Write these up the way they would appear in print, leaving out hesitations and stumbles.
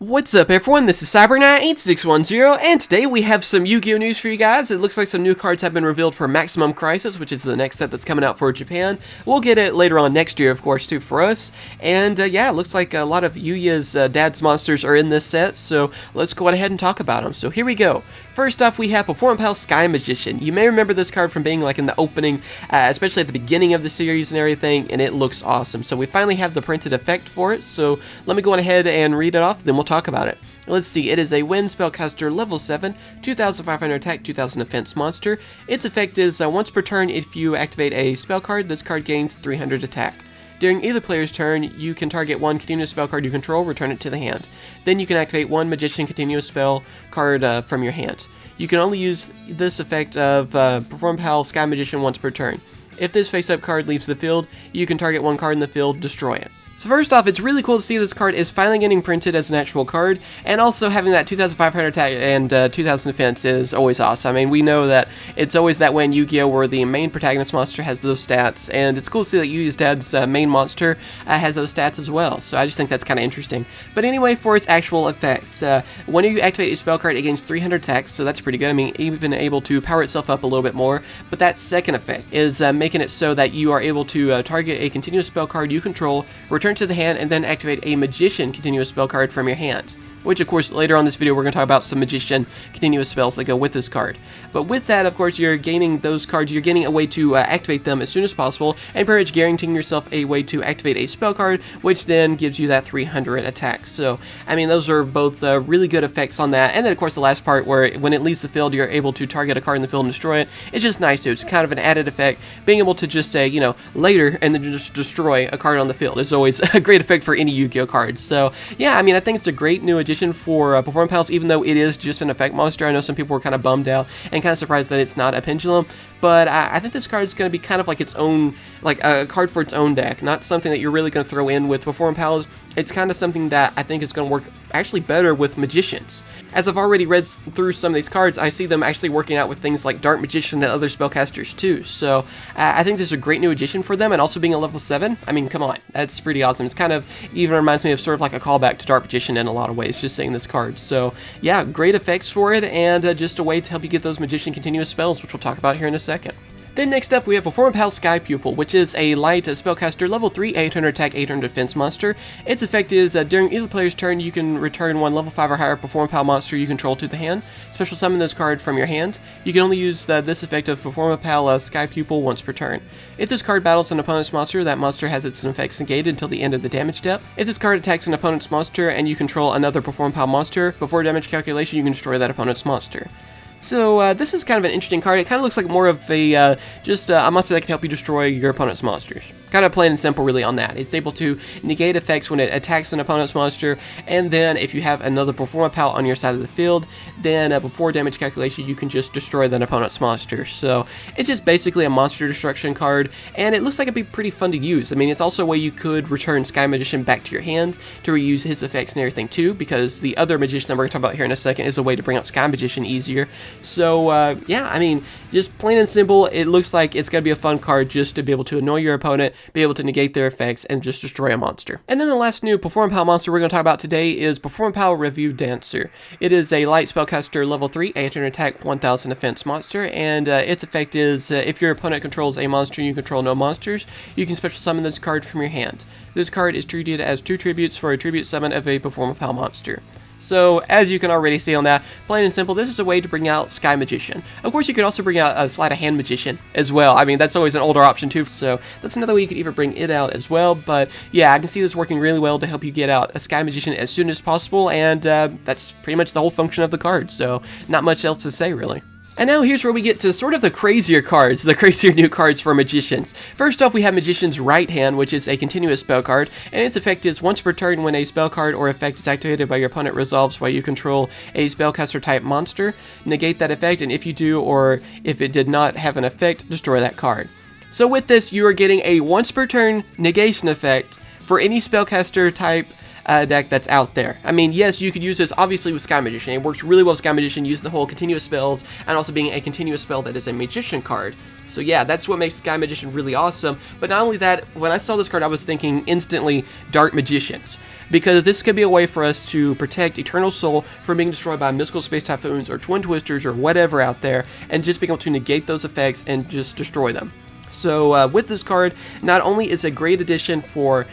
What's up everyone, this is CyberKnight8610, and today we have some Yu-Gi-Oh news for you guys. It looks like some new cards have been revealed for Maximum Crisis, which is the next set that's coming out for Japan. We'll get it later on next year, of course, too, for us. And yeah, it looks like a lot of Yuya's dad's monsters are in this set, so let's go ahead and talk about them. So here we go. First off, we have Performapal Sky Magician. You may remember this card from being like in the opening, especially at the beginning of the series and everything, and it looks awesome. So we finally have the printed effect for it, so let me go on ahead and read it off, then we'll talk about it. Let's see, it is a Wind Spellcaster level 7, 2500 attack, 2000 defense monster. Its effect is once per turn, if you activate a spell card, this card gains 300 attack. During either player's turn, you can target one continuous spell card you control, return it to the hand. Then you can activate one Magician continuous spell card from your hand. You can only use this effect of Performapal Sky Magician once per turn. If this face-up card leaves the field, you can target one card in the field, destroy it. So first off, it's really cool to see this card is finally getting printed as an actual card, and also having that 2500 attack and 2000 defense is always awesome. I mean, we know that it's always that way in Yu-Gi-Oh where the main protagonist monster has those stats, and it's cool to see that Yuya's dad's main monster has those stats as well, so I just think that's kind of interesting. But anyway, for its actual effects, when you activate a spell card, it gains 300 attacks, so that's pretty good. I mean, even able to power itself up a little bit more, but that second effect is making it so that you are able to target a continuous spell card you control, return to the hand, and then activate a Magician continuous spell card from your hand. Which, of course, later on this video, we're going to talk about some Magician continuous spells that go with this card. But with that, of course, you're gaining those cards, you're getting a way to activate them as soon as possible, and pretty much guaranteeing yourself a way to activate a spell card, which then gives you that 300 attack. So, I mean, those are both really good effects on that. And then, of course, the last part where when it leaves the field, you're able to target a card in the field and destroy it. It's just nice, too. It's kind of an added effect. Being able to just say, you know, later, and then just destroy a card on the field is always a great effect for any Yu-Gi-Oh cards. So, yeah, I mean, I think it's a great new addition for Performapals, even though it is just an effect monster. I know some people were kind of bummed out and kind of surprised that it's not a pendulum, but I think this card is going to be kind of like its own, like a card for its own deck, not something that you're really going to throw in with Performapals. It's kind of something that I think is going to work actually better with Magicians. As I've already read through some of these cards, I see them actually working out with things like Dark Magician and other Spellcasters too, so I think this is a great new addition for them, and also being a level 7, I mean, come on, that's pretty awesome. It's kind of, even reminds me of sort of like a callback to Dark Magician in a lot of ways, just saying this card. So yeah, great effects for it, and just a way to help you get those Magician continuous spells, which we'll talk about here in a second. Then next up we have Performapal Sky Pupil, which is a light spellcaster level 3, 800 attack, 800 defense monster. Its effect is during either player's turn, you can return one level 5 or higher Performapal monster you control to the hand. Special summon this card from your hand. You can only use this effect of Performapal Sky Pupil once per turn. If this card battles an opponent's monster, that monster has its effects negated until the end of the damage step. If this card attacks an opponent's monster and you control another Performapal monster, before damage calculation you can destroy that opponent's monster. So this is kind of an interesting card. It kind of looks like more of a just a monster that can help you destroy your opponent's monsters. Kind of plain and simple really on that. It's able to negate effects when it attacks an opponent's monster, and then if you have another Performapal on your side of the field, then before damage calculation you can just destroy that opponent's monster. So it's just basically a monster destruction card, and it looks like it'd be pretty fun to use. I mean, it's also a way you could return Sky Magician back to your hand to reuse his effects and everything too, because the other Magician that we're going to talk about here in a second is a way to bring out Sky Magician easier. So yeah, I mean, just plain and simple, it looks like it's going to be a fun card just to be able to annoy your opponent, be able to negate their effects, and just destroy a monster. And then the last new Performapal monster we're going to talk about today is Performapal Review Dancer. It is a light spellcaster level 3, 800 attack, 1000 defense monster, and its effect is if your opponent controls a monster and you control no monsters, you can special summon this card from your hand. This card is treated as 2 tributes for a tribute summon of a Performapal monster. So, as you can already see on that, plain and simple, this is a way to bring out Sky Magician. Of course, you could also bring out a Sleight of Hand Magician as well. I mean, that's always an older option too, so that's another way you could even bring it out as well. But yeah, I can see this working really well to help you get out a Sky Magician as soon as possible, and that's pretty much the whole function of the card, so not much else to say really. And now here's where we get to sort of the crazier cards, the crazier new cards for Magicians. First off, we have Magician's Right Hand, which is a continuous spell card, and its effect is once per turn when a spell card or effect is activated by your opponent resolves while you control a spellcaster type monster. Negate that effect, and if you do, or if it did not have an effect, destroy that card. So with this, you are getting a once per turn negation effect for any spellcaster type deck that's out there. I mean, yes, you could use this obviously with Sky Magician. It works really well with Sky Magician, using the whole continuous spells, and also being a continuous spell that is a Magician card. So yeah, that's what makes Sky Magician really awesome. But not only that, when I saw this card, I was thinking instantly Dark Magicians, because this could be a way for us to protect Eternal Soul from being destroyed by Mystical Space Typhoons or Twin Twisters or whatever out there, and just being able to negate those effects and just destroy them. So with this card, not only is it a great addition for,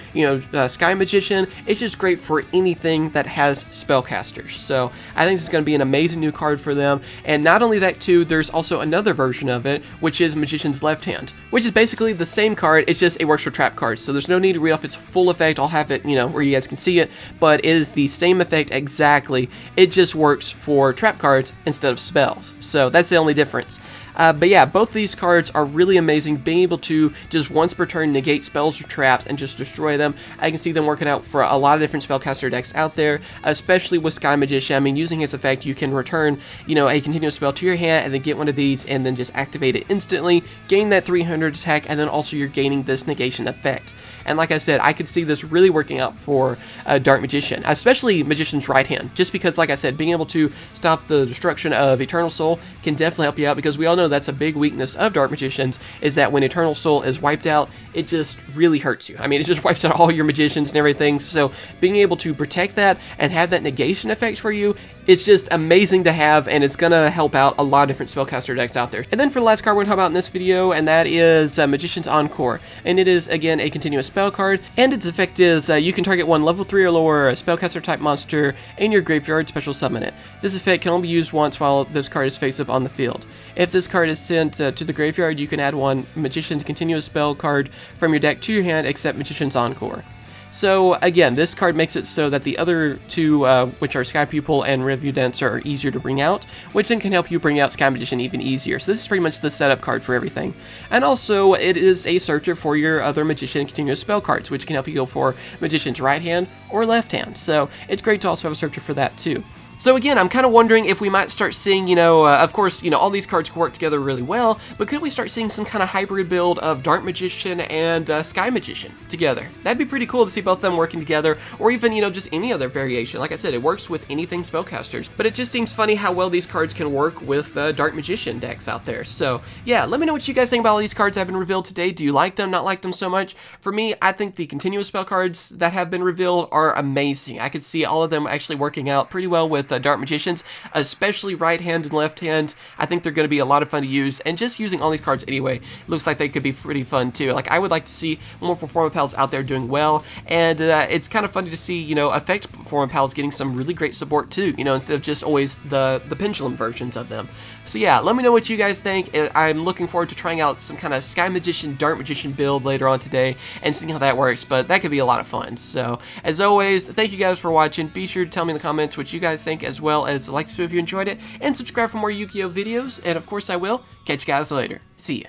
Sky Magician, it's just great for anything that has Spellcasters. So I think this is going to be an amazing new card for them. And not only that too, there's also another version of it, which is Magician's Left Hand, which is basically the same card, it's just it works for trap cards. So there's no need to read off its full effect. I'll have it, where you guys can see it, but it is the same effect exactly. It just works for trap cards instead of spells. So that's the only difference. But yeah, both these cards are really amazing, being able to just once per turn negate spells or traps and just destroy them. I can see them working out for a lot of different Spellcaster decks out there, especially with Sky Magician. I mean, using his effect, you can return, a continuous spell to your hand and then get one of these and then just activate it instantly, gain that 300 attack, and then also you're gaining this negation effect. And like I said, I could see this really working out for Dark Magician, especially Magician's Right Hand, just because, like I said, being able to stop the destruction of Eternal Soul can definitely help you out, because we all know that's a big weakness of Dark Magicians, is that when Eternal Soul is wiped out, it just really hurts you. I mean, it just wipes out all your Magicians and everything, so being able to protect that and have that negation effect for you, it's just amazing to have, and it's going to help out a lot of different Spellcaster decks out there. And then for the last card we're going to talk about in this video, and that is Magician's Encore. And it is, again, a continuous spell card, and its effect is you can target one level 3 or lower Spellcaster type monster in your graveyard, special summon it. This effect can only be used once while this card is face up on the field. If this card is sent to the graveyard, you can add one Magician's continuous spell card from your deck to your hand, except Magician's Encore. So again, this card makes it so that the other two, which are Sky Pupil and Review Dancer, are easier to bring out, which then can help you bring out Sky Magician even easier. So this is pretty much the setup card for everything. And also, it is a searcher for your other Magician continuous spell cards, which can help you go for Magician's Right Hand or Left Hand. So it's great to also have a searcher for that too. So again, I'm kind of wondering if we might start seeing, of course, all these cards work together really well, but could we start seeing some kind of hybrid build of Dark Magician and Sky Magician together? That'd be pretty cool to see both of them working together, or even, just any other variation. Like I said, it works with anything Spellcasters, but it just seems funny how well these cards can work with Dark Magician decks out there. So yeah, let me know what you guys think about all these cards that have been revealed today. Do you like them, not like them so much? For me, I think the continuous spell cards that have been revealed are amazing. I could see all of them actually working out pretty well with Dark Magicians, especially Right Hand and Left Hand. I think they're going to be a lot of fun to use, and just using all these cards anyway looks like they could be pretty fun too. Like, I would like to see more Performapals out there doing well, and it's kind of funny to see, effect Performapals getting some really great support too, instead of just always the pendulum versions of them. So yeah, let me know what you guys think. I'm looking forward to trying out some kind of Sky Magician, Dark Magician build later on today and seeing how that works, but that could be a lot of fun. So as always, thank you guys for watching. Be sure to tell me in the comments what you guys think, as well as like this if you enjoyed it, and subscribe for more Yu-Gi-Oh videos, and of course I will catch you guys later. See ya.